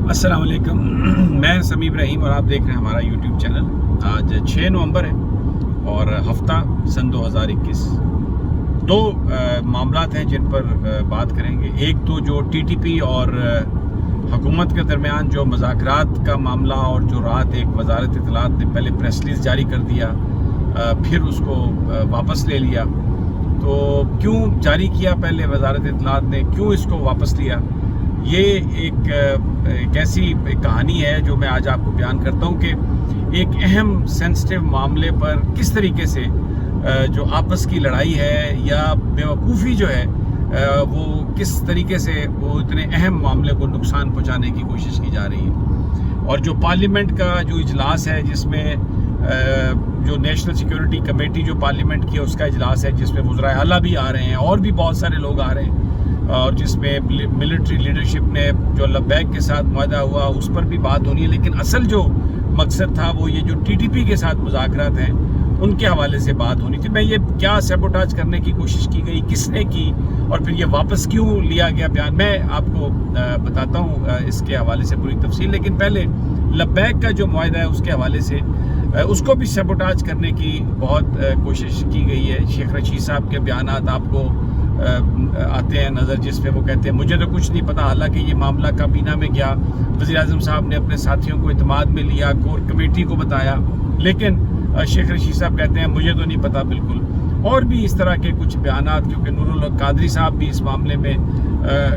अस्सलाम वालेकुम। मैं समीम रहीम और आप देख रहे हैं हमारा यूट्यूब चैनल। आज 6 नवंबर है और हफ्ता सन 2021। दो मामलात हैं जिन पर बात करेंगे। एक तो जो टीटीपी और हुकूमत के दरमियान जो मुज़ाकरात का मामला, और जो रात एक वजारत इत्तलात ने पहले प्रेस रिलीज़ जारी कर दिया, फिर उसको वापस ले लिया। तो क्यों जारी किया पहले वजारत इत्तलात ने, क्यों इसको वापस लिया, ये एक ऐसी कहानी है जो मैं आज आपको बयान करता हूँ कि एक अहम सेंसिटिव मामले पर किस तरीके से जो आपस की लड़ाई है या बेवकूफ़ी जो है वो किस तरीके से वो इतने अहम मामले को नुकसान पहुँचाने की कोशिश की जा रही है। और जो पार्लियामेंट का जो इजलास है, जिसमें जो नेशनल सिक्योरिटी कमेटी जो पार्लियामेंट की उसका इजलास है, जिसमें वज़राए आला भी आ रहे हैं और भी बहुत सारे लोग आ रहे हैं, और जिसमें मिलिट्री लीडरशिप ने जो लब्बैक के साथ मुआहदा हुआ उस पर भी बात होनी है। लेकिन असल जो मकसद था वो ये जो टीटीपी के साथ मुज़ाकरात हैं उनके हवाले से बात होनी थी। मैं ये क्या सैबोटाज करने की कोशिश की गई, किसने की, और फिर ये वापस क्यों लिया गया बयान, मैं आपको बताता हूँ इसके हवाले से पूरी तफसील। लेकिन पहले लब्बैक का जो मुआहदा है उसके हवाले से उसको भी सैबोटाज करने की बहुत कोशिश की गई है। शेख रशीद साहब के बयानात आपको आते हैं नज़र, जिसमें वो कहते हैं मुझे तो कुछ नहीं पता। हालांकि ये मामला काबीना में गया, वज़ीर-ए-आज़म साहब ने अपने साथियों को इत्मीनान में लिया, कोर कमेटी को बताया, लेकिन शेख रशीद साहब कहते हैं मुझे तो नहीं पता बिल्कुल। और भी इस तरह के कुछ बयानात, क्योंकि नूरुल हक कादरी साहब भी इस मामले में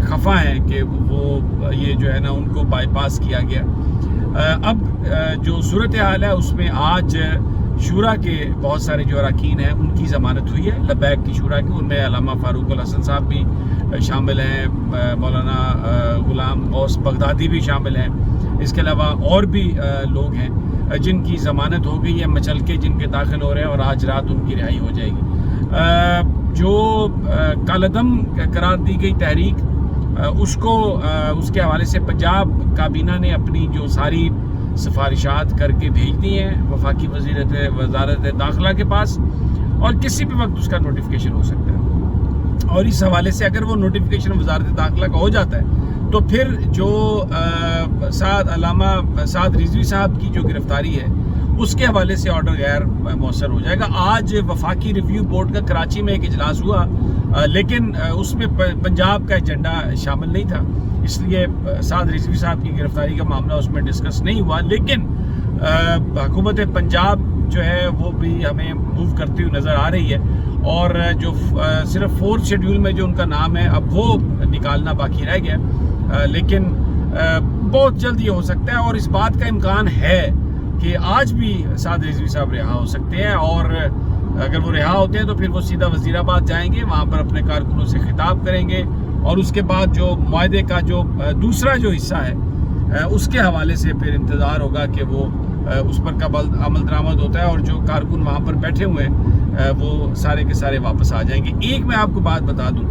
खफा हैं कि वो ये जो है ना उनको बाईपास किया गया। अब जो सूरत हाल है उसमें आज शूरा के बहुत सारे जो अरकान हैं उनकी ज़मानत हुई है, लब्बैक की शूरा की। उनमें अल्लामा फारूक अल हसन साहब भी शामिल हैं, मौलाना गुलाम गौस बगदादी भी शामिल हैं। इसके अलावा और भी लोग हैं जिनकी ज़मानत हो गई है, मचल के जिनके दाखिल हो रहे हैं, और आज रात उनकी रिहाई हो जाएगी। जो कालदम करार दी गई तहरीक, उसके हवाले से पंजाब काबीना ने अपनी जो सारी सिफारिशात करके भेज दी हैं वफाकी वज़ारत दाखिला के पास, और किसी भी वक्त उसका नोटिफिकेशन हो सकता है। और इस हवाले से अगर वो नोटिफिकेशन वज़ारत दाखिला का हो जाता है तो फिर जो साद रिजवी साहब की जो गिरफ्तारी है उसके हवाले से ऑर्डर गैर मौसर हो जाएगा। आज वफाकी रिव्यू बोर्ड का कराची में एक इजलास हुआ, लेकिन उसमें पंजाब का एजेंडा शामिल नहीं था, इसलिए साद रिजवी साहब की गिरफ्तारी का मामला उसमें डिस्कस नहीं हुआ। लेकिन हुकूमत पंजाब जो है वो भी हमें मूव करती हुई नज़र आ रही है, और जो सिर्फ 4th शेड्यूल में जो उनका नाम है अब वो निकालना बाकी रह गया। लेकिन बहुत जल्द ये हो सकता है, और इस बात का इम्कान है कि आज भी साद रिजवी साहब रिहा हो सकते हैं। और अगर वो रिहा होते हैं तो फिर वो सीधा वज़ीराबाद जाएंगे, वहाँ पर अपने कारकुनों से खिताब करेंगे, और उसके बाद जो मुआहदे का जो दूसरा जो हिस्सा है उसके हवाले से फिर इंतज़ार होगा कि वो उस पर कब अमल दरामद होता है, और जो कारकुन वहाँ पर बैठे हुए हैं वो सारे के सारे वापस आ जाएंगे। एक मैं आपको बात बता दूँ,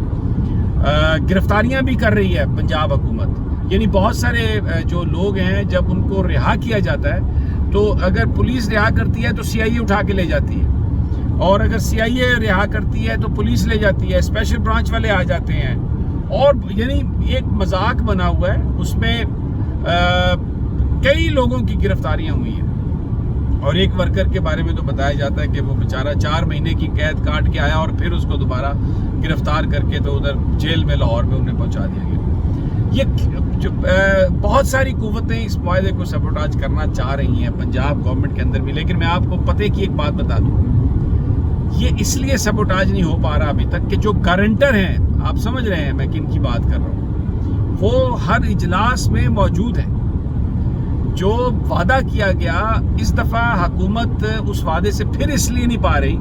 गिरफ्तारियाँ भी कर रही है पंजाब हुकूमत, यानी बहुत सारे जो लोग हैं जब उनको रिहा किया जाता है तो अगर पुलिस रिहा करती है तो सीआईए उठा के ले जाती है, और अगर सीआईए रिहा करती है तो पुलिस ले जाती है, स्पेशल ब्रांच वाले आ जाते हैं, और यानी एक मजाक बना हुआ है। उसमें कई लोगों की गिरफ्तारियां हुई हैं, और एक वर्कर के बारे में तो बताया जाता है कि वो बेचारा 4 महीने की कैद काट के आया और फिर उसको दोबारा गिरफ्तार करके तो उधर जेल में लाहौर में उन्हें पहुंचा दिया गया। ये जो बहुत सारी कुव्वतें इस मुआहदे को सैबोटाज करना चाह रही हैं पंजाब गवर्नमेंट के अंदर भी। लेकिन मैं आपको पते की एक बात बता दूं, ये इसलिए सैबोटाज नहीं हो पा रहा अभी तक कि जो गारंटर हैं, आप समझ रहे हैं मैं किन की बात कर रहा हूँ, वो हर इजलास में मौजूद है। जो वादा किया गया, इस दफ़ा हुकूमत उस वादे से फिर इसलिए नहीं पा रही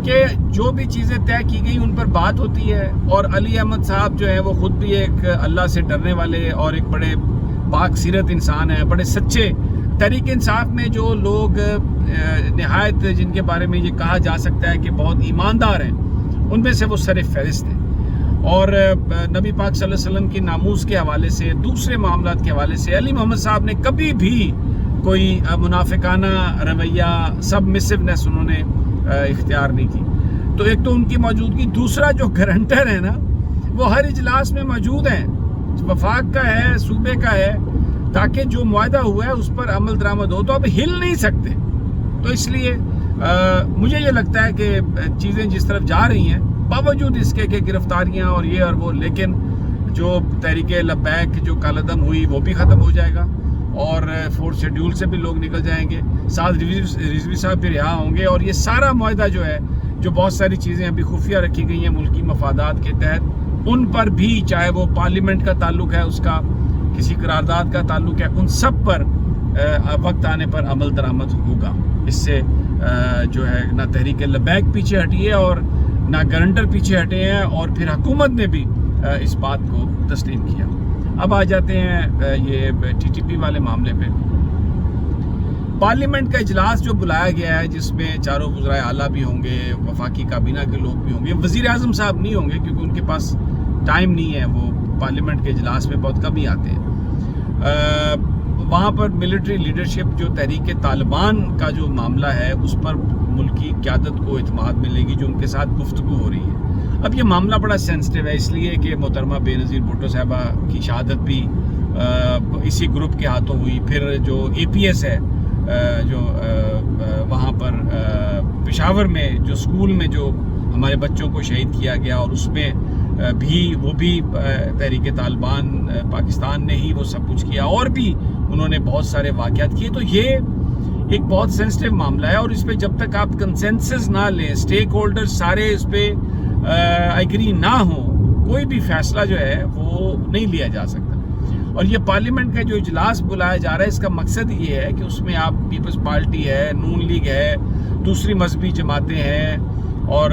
कि जो भी चीज़ें तय की गई उन पर बात होती है। और अली अहमद साहब जो है वो ख़ुद भी एक अल्लाह से डरने वाले और एक बड़े पाक सीरत इंसान हैं, बड़े सच्चे। तहरीक इंसाफ में जो लोग नहायत जिनके बारे में ये कहा जा सकता है कि बहुत ईमानदार हैं, उनमें से वो सर फहरिस्त हैं। और नबी पाक सल्लल्लाहु अलैहि वसल्लम की नामूस के हवाले से, दूसरे मामलात के हवाले से अली मोहम्मद साहब ने कभी भी कोई मुनाफिकाना रवैया, सबमिसिवनेस उन्होंने इख्तियार नहीं की। तो एक तो उनकी मौजूदगी, दूसरा जो गारंटर है ना वो हर इजलास में मौजूद हैं, वफाक का है, सूबे का है, تاکہ جو معاہدہ ہوا ہے اس پر عمل درآمد ہو. تو اب ہل نہیں سکتے. تو اس لیے مجھے یہ لگتا ہے کہ چیزیں جس طرف جا رہی ہیں باوجود اس کے کہ گرفتاریاں اور یہ اور وہ، لیکن جو تحریک لبیک جو کالعدم ہوئی وہ بھی ختم ہو جائے گا اور 4 شیڈول سے بھی لوگ نکل جائیں گے. ساتھ رضوی صاحب بھی رہا ہوں گے اور یہ سارا معاہدہ جو ہے، جو بہت ساری چیزیں ابھی خفیہ رکھی گئی ہیں ملکی مفادات کے تحت، ان پر بھی چاہے وہ پارلیمنٹ کا تعلق ہے، اس کا کسی قرارداد کا تعلق ہے، ان سب پر وقت آنے پر عمل درآمد ہوگا. اس سے جو ہے نہ تحریک لبیک پیچھے ہٹی ہے اور نہ گارنٹر پیچھے ہٹے ہیں، اور پھر حکومت نے بھی اس بات کو تسلیم کیا. اب آ جاتے ہیں یہ ٹی ٹی پی والے معاملے پہ. پارلیمنٹ کا اجلاس جو بلایا گیا ہے، جس میں چاروں وزرائے اعلیٰ بھی ہوں گے، وفاقی کابینہ کے لوگ بھی ہوں گے، وزیر اعظم صاحب نہیں ہوں گے کیونکہ ان کے پاس ٹائم نہیں ہے، وہ پارلیمنٹ کے اجلاس میں بہت کم ہی آتے ہیں. وہاں پر ملٹری لیڈرشپ جو تحریک طالبان کا جو معاملہ ہے، اس پر ملکی قیادت کو اعتماد ملے گی، جو ان کے ساتھ گفتگو ہو رہی ہے. اب یہ معاملہ بڑا سینسٹیو ہے، اس لیے کہ محترمہ بے نظیر بھٹو صاحبہ کی شہادت بھی اسی گروپ کے ہاتھوں ہوئی. پھر جو اے پی ایس ہے، جو وہاں پر پشاور میں جو سکول میں جو ہمارے بچوں کو شہید کیا گیا، اور اس میں بھی وہ بھی تحریک طالبان پاکستان نے ہی وہ سب کچھ کیا، اور بھی انہوں نے بہت سارے واقعات کیے. تو یہ ایک بہت سینسٹیو معاملہ ہے، اور اس پہ جب تک آپ کنسنسس نہ لیں، سٹیک ہولڈر سارے اس پہ ایگری نہ ہوں، کوئی بھی فیصلہ جو ہے وہ نہیں لیا جا سکتا. اور یہ پارلیمنٹ کا جو اجلاس بلایا جا رہا ہے، اس کا مقصد یہ ہے کہ اس میں آپ پیپلز پارٹی ہے، نون لیگ ہے، دوسری مذہبی جماعتیں ہیں، اور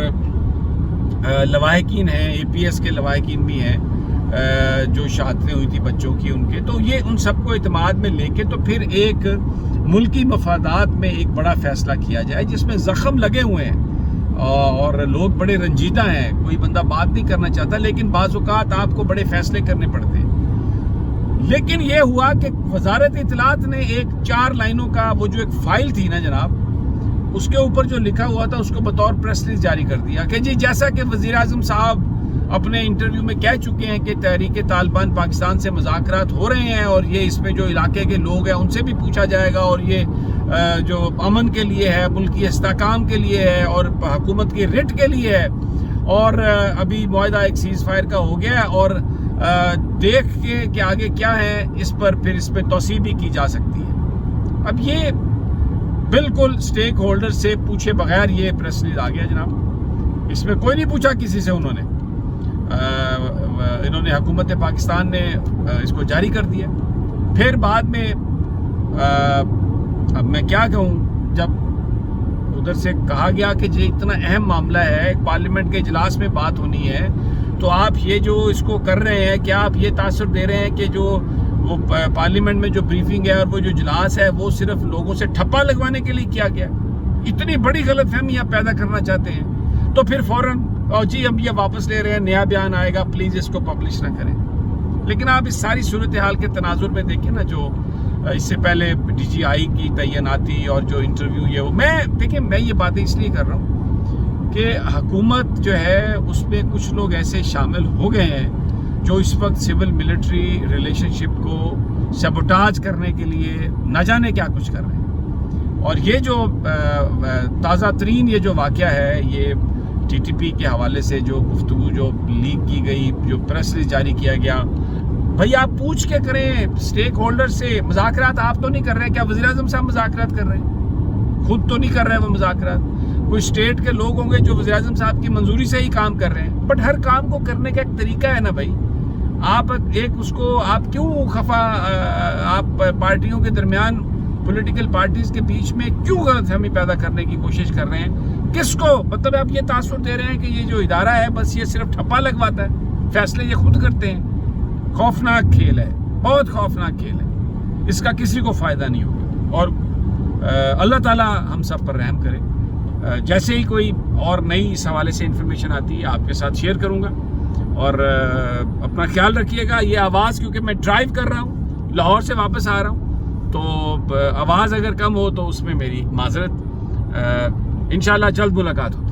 لواحقین ہیں، اے پی ایس کے لواحقین بھی ہیں جو شہادتیں ہوئی تھی بچوں کی ان کے. تو یہ ان سب کو اعتماد میں لے کے تو پھر ایک ملکی مفادات میں ایک بڑا فیصلہ کیا جائے، جس میں زخم لگے ہوئے ہیں اور لوگ بڑے رنجیدہ ہیں. کوئی بندہ بات نہیں کرنا چاہتا، لیکن بعض اوقات آپ کو بڑے فیصلے کرنے پڑتے ہیں. لیکن یہ ہوا کہ وزارت اطلاعات نے ایک 4 لائنوں کا وہ جو ایک فائل تھی نا جناب، اس کے اوپر جو لکھا ہوا تھا، اس کو بطور پریس ریلیز جاری کر دیا کہ جی جیسا کہ وزیر اعظم صاحب اپنے انٹرویو میں کہہ چکے ہیں کہ تحریک طالبان پاکستان سے مذاکرات ہو رہے ہیں، اور یہ اس میں جو علاقے کے لوگ ہیں ان سے بھی پوچھا جائے گا، اور یہ جو امن کے لیے ہے، ملکی استحکام کے لیے ہے، اور حکومت کی رٹ کے لیے ہے. اور ابھی معاہدہ ایک سیز فائر کا ہو گیا ہے، اور دیکھ کے کہ آگے کیا ہے، اس پر پھر اس پہ توسیع بھی کی جا سکتی ہے. اب یہ بالکل سٹیک ہولڈر سے پوچھے بغیر یہ پریس ریلیز آ گیا جناب. اس میں کوئی نہیں پوچھا کسی سے، انہوں نے حکومت پاکستان نے اس کو جاری کر دیا. پھر بعد میں اب میں کیا کہوں، جب ادھر سے کہا گیا کہ یہ اتنا اہم معاملہ ہے، ایک پارلیمنٹ کے اجلاس میں بات ہونی ہے، تو آپ یہ جو اس کو کر رہے ہیں، کیا آپ یہ تاثر دے رہے ہیں کہ جو وہ پارلیمنٹ میں جو بریفنگ ہے اور وہ جو اجلاس ہے، وہ صرف لوگوں سے ٹھپا لگوانے کے لیے کیا گیا؟ اتنی بڑی غلط فہمی آپ پیدا کرنا چاہتے ہیں تو پھر فوراً جی ہم یہ واپس لے رہے ہیں، نیا بیان آئے گا، پلیز اس کو پبلش نہ کریں. لیکن آپ اس ساری صورتحال کے تناظر میں دیکھیں نا، جو اس سے پہلے ڈی جی آئی کی تعیناتی اور جو انٹرویو یہ وہ، میں یہ باتیں اس لیے کر رہا ہوں کہ حکومت جو ہے اس میں کچھ لوگ ایسے شامل ہو گئے ہیں جو اس وقت سول ملٹری ریلیشن شپ کو سیبوٹاج کرنے کے لیے نہ جانے کیا کچھ کر رہے ہیں. اور یہ جو تازہ ترین یہ جو واقعہ ہے، یہ ٹی ٹی پی کے حوالے سے جو گفتگو جو لیک کی گئی، جو پریس ریلیز جاری کیا گیا، بھئی آپ پوچھ کے کریں سٹیک ہولڈر سے. مذاکرات آپ تو نہیں کر رہے ہیں، کیا وزیر اعظم صاحب مذاکرات کر رہے ہیں؟ خود تو نہیں کر رہے ہیں وہ مذاکرات. کوئی اسٹیٹ کے لوگ ہوں گے جو وزیر اعظم صاحب کی منظوری سے ہی کام کر رہے ہیں، بٹ ہر کام کو کرنے کا ایک طریقہ ہے نا بھائی. آپ ایک اس کو آپ کیوں خفا، آپ پارٹیوں کے درمیان، پولیٹیکل پارٹیز کے بیچ میں کیوں غلط فہمی پیدا کرنے کی کوشش کر رہے ہیں؟ کس کو مطلب آپ یہ تاثر دے رہے ہیں کہ یہ جو ادارہ ہے بس یہ صرف ٹھپا لگواتا ہے، فیصلے یہ خود کرتے ہیں. خوفناک کھیل ہے، بہت خوفناک کھیل ہے، اس کا کسی کو فائدہ نہیں ہوگا. اور اللہ تعالیٰ ہم سب پر رحم کرے. جیسے ہی کوئی اور نئی اس حوالے سے انفارمیشن آتی ہے آپ کے ساتھ شیئر کروں گا. اور اپنا خیال رکھیے گا. یہ آواز کیونکہ میں ڈرائیو کر رہا ہوں، لاہور سے واپس آ رہا ہوں، تو آواز اگر کم ہو تو اس میں میری معذرت. انشاءاللہ جلد ملاقات ہوتی ہے.